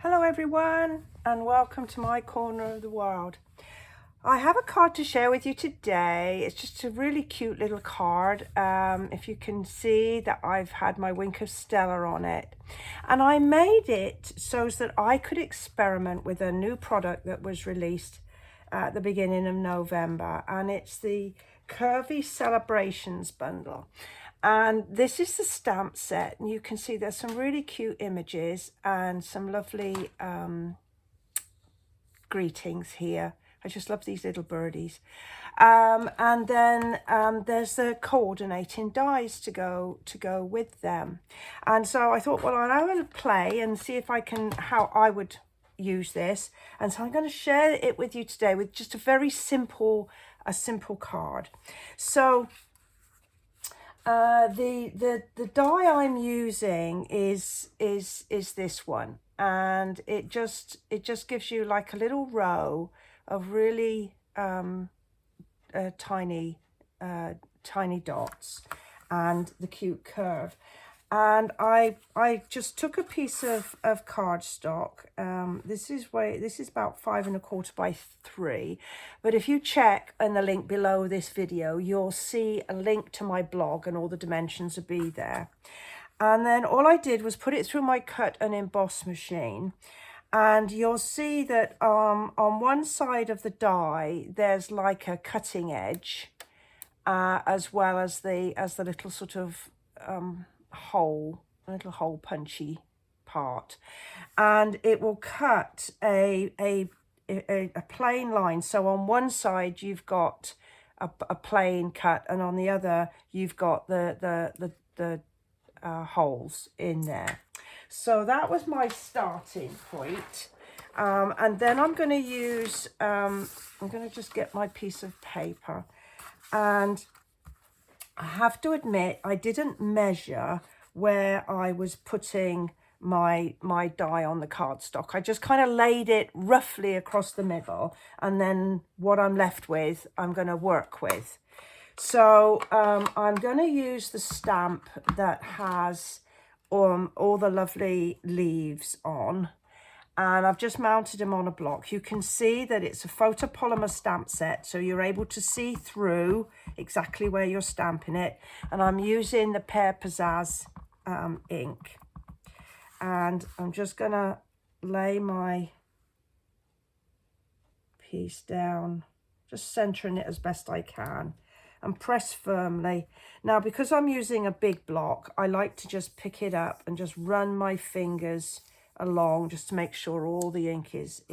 Hello everyone and welcome to my corner of the world. I have a card to share with you today. It's just a really cute little card. If you can see that I've had my wink of Stella on it. And I made it so that I could experiment with a new product that was released at the beginning of November. And it's the Curvy Celebrations bundle. And this is the stamp set, and you can see there's some really cute images and some lovely greetings here. I just love these little birdies. And then there's the coordinating dies to go with them. And so I thought, well, I'm going to play and see if I can, how I would use this. And so I'm going to share it with you today with just a very simple, card. So the die I'm using is this one, and it just gives you like a little row of really tiny dots and the cute curve. And I just took a piece of cardstock. This is about 5 1/4 by 3. But if you check in the link below this video, you'll see a link to my blog and all the dimensions will be there. And then all I did was put it through my cut and emboss machine. And you'll see that on one side of the die, there's like a cutting edge, as well as the little sort of little hole punchy part, and it will cut a plain line. So on one side you've got a plain cut, and on the other you've got the holes in there. So that was my starting point. And then I'm going to use I'm going to just get my piece of paper, and I have to admit, I didn't measure where I was putting my die on the cardstock. I just kind of laid it roughly across the middle, and then what I'm left with, I'm going to work with. So I'm going to use the stamp that has all the lovely leaves on. And I've just mounted them on a block. You can see that it's a photopolymer stamp set, so you're able to see through exactly where you're stamping it. And I'm using the Pear Pizzazz ink. And I'm just going to lay my piece down, just centering it as best I can, and press firmly. Now, because I'm using a big block, I like to just pick it up and just run my fingers along just to make sure all the ink is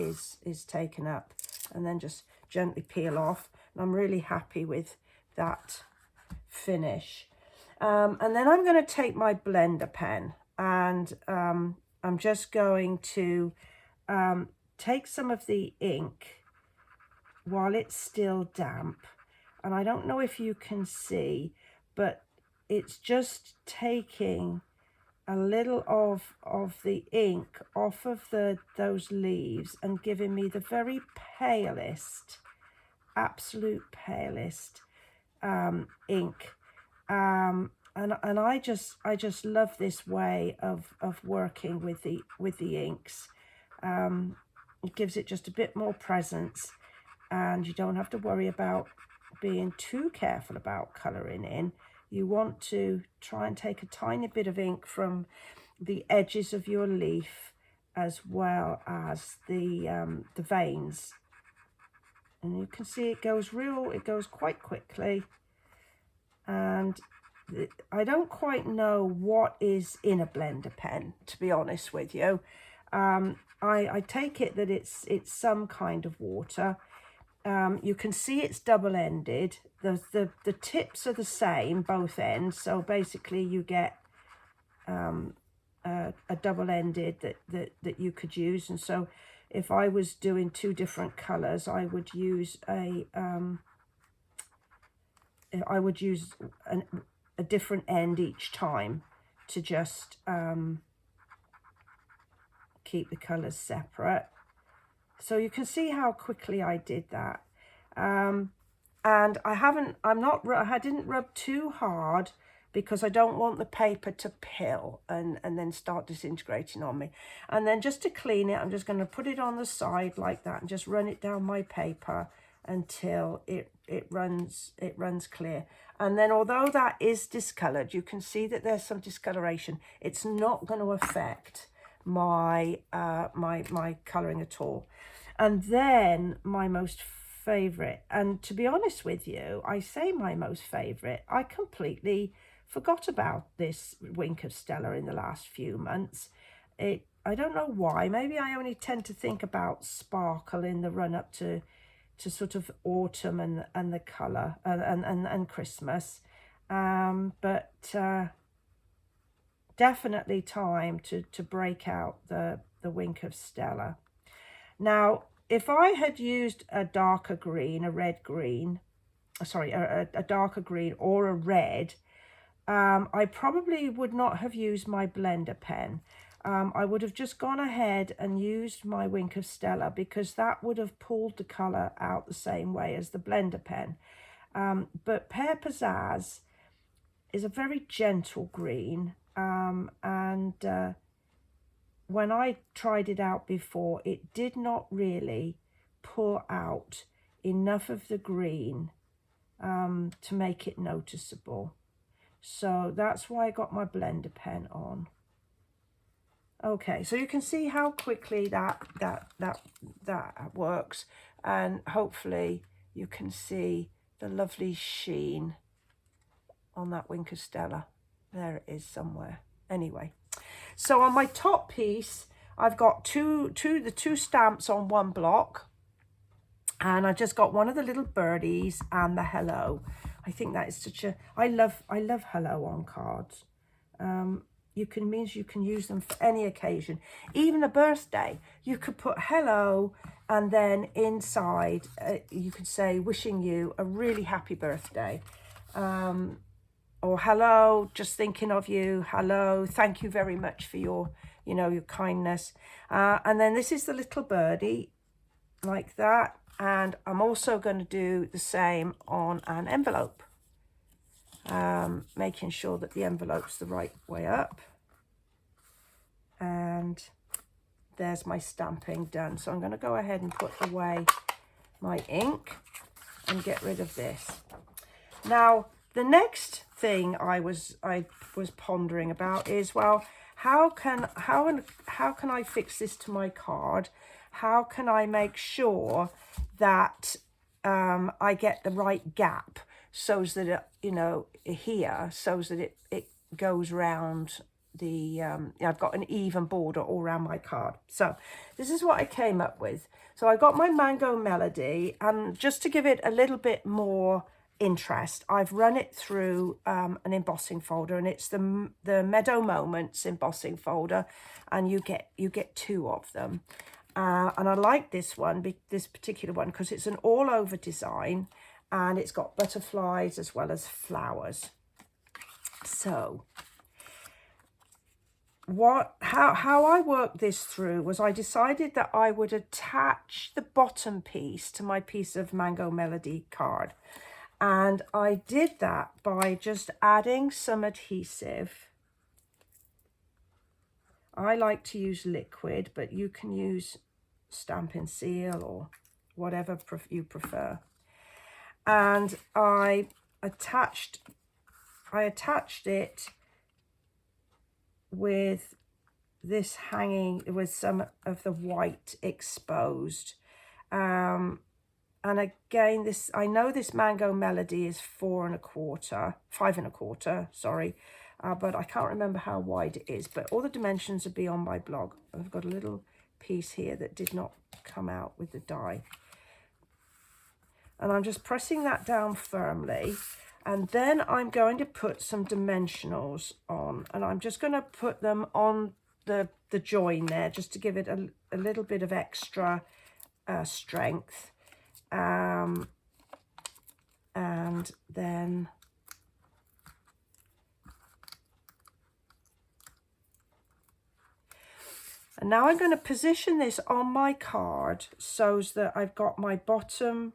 taken up, and then just gently peel off. And I'm really happy with that finish. And then I'm going to take my blender pen, and I'm just going to take some of the ink while it's still damp. And I don't know if you can see, but it's just taking a little of the ink off of those leaves and giving me the very palest, absolute palest ink. And I just love this way of working with the inks. It gives it just a bit more presence, and you don't have to worry about being too careful about colouring in. You want to try and take a tiny bit of ink from the edges of your leaf, as well as the veins. And you can see it goes quite quickly. And I don't quite know what is in a blender pen, to be honest with you. I take it that it's some kind of water. You can see it's double-ended. The tips are the same, both ends. So basically you get a double-ended that you could use. And so if I was doing 2 different colors, I would use a different end each time to just keep the colors separate. So you can see how quickly I did that. And I didn't rub too hard because I don't want the paper to pill and then start disintegrating on me. And then just to clean it, I'm just going to put it on the side like that and just run it down my paper until it runs clear. And then although that is discolored, you can see that there's some discoloration. It's not going to affect my my coloring at all. And then my most favorite, and to be honest with you, I say my most favorite, I completely forgot about this Wink of Stella in the last few months. I don't know why. Maybe I only tend to think about sparkle in the run up to sort of autumn and the colour and Christmas. But definitely time to break out the Wink of Stella. Now, if I had used a darker green, a red green, sorry, a darker green or a red, I probably would not have used my blender pen. I would have just gone ahead and used my Wink of Stella because that would have pulled the colour out the same way as the blender pen. But Pear Pizzazz is a very gentle green, and when I tried it out before, it did not really pull out enough of the green to make it noticeable. So that's why I got my blender pen on. Okay, so you can see how quickly that works, and hopefully you can see the lovely sheen on that Wink of Stella. There it is somewhere. Anyway, so on my top piece, I've got the two stamps on one block, and I just got one of the little birdies and the hello. I think that is such a, I love hello on cards. You can use them for any occasion, even a birthday. You could put hello, and then inside you could say wishing you a really happy birthday, or hello, just thinking of you. Hello, thank you very much for your your kindness. And then this is the little birdie, like that. And I'm also going to do the same on an envelope, making sure that the envelope's the right way up. And there's my stamping done. So I'm going to go ahead and put away my ink and get rid of this. Now, the next thing I was pondering about is, well, how can I fix this to my card? How can I make sure that I get the right gap so that it, here, so that it goes round the I've got an even border all around my card. So this is what I came up with. So I got my Mango Melody, and just to give it a little bit more interest, I've run it through an embossing folder, and it's the Meadow Moments embossing folder, and you get two of them. And I like this one, this particular one, because it's an all-over design, and it's got butterflies as well as flowers. So how I worked this through was I decided that I would attach the bottom piece to my piece of Mango Melody card. And I did that by just adding some adhesive. I like to use liquid, but you can use Stampin' Seal or whatever you prefer. And I attached it with this hanging, with some of the white exposed. And again, I know this Mango Melody is 5 1/4, sorry, but I can't remember how wide it is, but all the dimensions will be on my blog. I've got a little piece here that did not come out with the die. And I'm just pressing that down firmly. And then I'm going to put some dimensionals on, and I'm just going to put them on the join there, just to give it a little bit of extra strength. And then now I'm going to position this on my card so that I've got my bottom,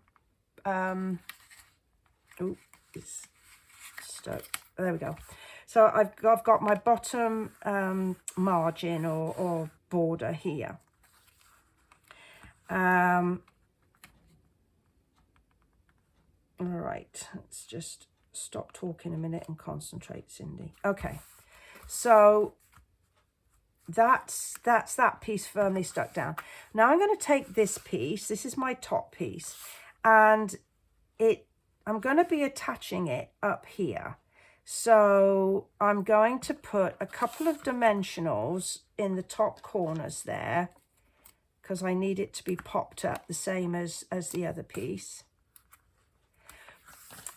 it's stuck, there we go. So I've got my bottom margin or border here. All right, let's just stop talking a minute and concentrate, Cindy. Okay, so that's that piece firmly stuck down. Now I'm going to take this piece. This is my top piece, and I'm going to be attaching it up here. So I'm going to put a couple of dimensionals in the top corners there, because I need it to be popped up the same as the other piece.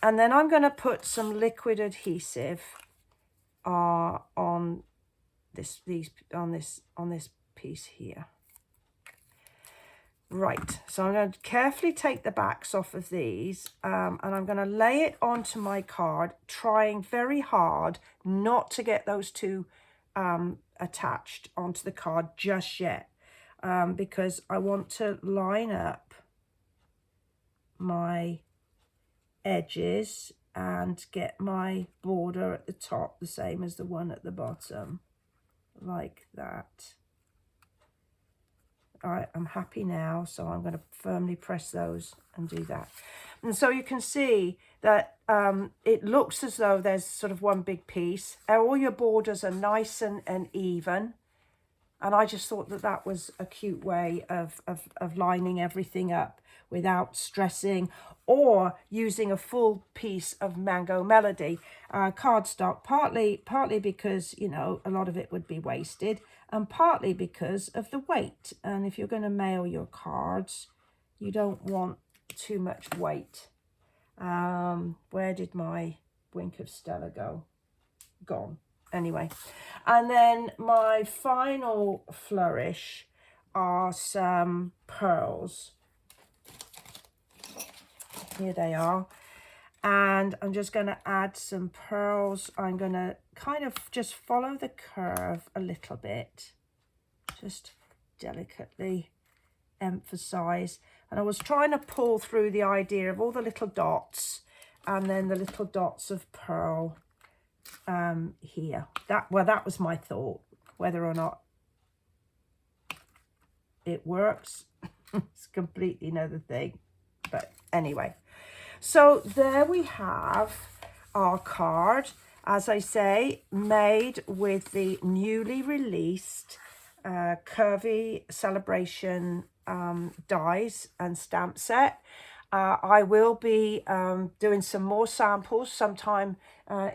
And then I'm going to put some liquid adhesive on this piece here. Right, so I'm going to carefully take the backs off of these, and I'm going to lay it onto my card, trying very hard not to get those two attached onto the card just yet, because I want to line up my edges and get my border at the top the same as the one at the bottom, like that. All right, I'm happy now, so I'm going to firmly press those and do that. And so you can see that it looks as though there's sort of one big piece. All your borders are nice and even. And I just thought that that was a cute way of lining everything up without stressing or using a full piece of Mango Melody cardstock, partly because, you know, a lot of it would be wasted, and partly because of the weight. And if you're going to mail your cards, you don't want too much weight. Where did my Wink of Stella go? Gone. Anyway, and then my final flourish are some pearls. Here they are. And I'm just going to add some pearls. I'm going to kind of just follow the curve a little bit, just delicately emphasize. And I was trying to pull through the idea of all the little dots and then the little dots of pearl here. That was my thought. Whether or not it works, it's completely another thing. But anyway, so there we have our card, as I say, made with the newly released Curvy Celebration dies and stamp set. I will be doing some more samples sometime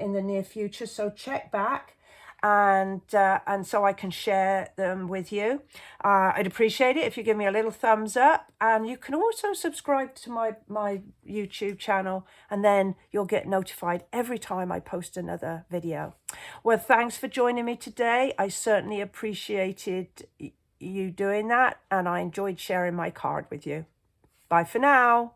in the near future, so check back and so I can share them with you. I'd appreciate it if you give me a little thumbs up, and you can also subscribe to my YouTube channel, and then you'll get notified every time I post another video. Well, thanks for joining me today. I certainly appreciated you doing that, and I enjoyed sharing my card with you. Bye for now.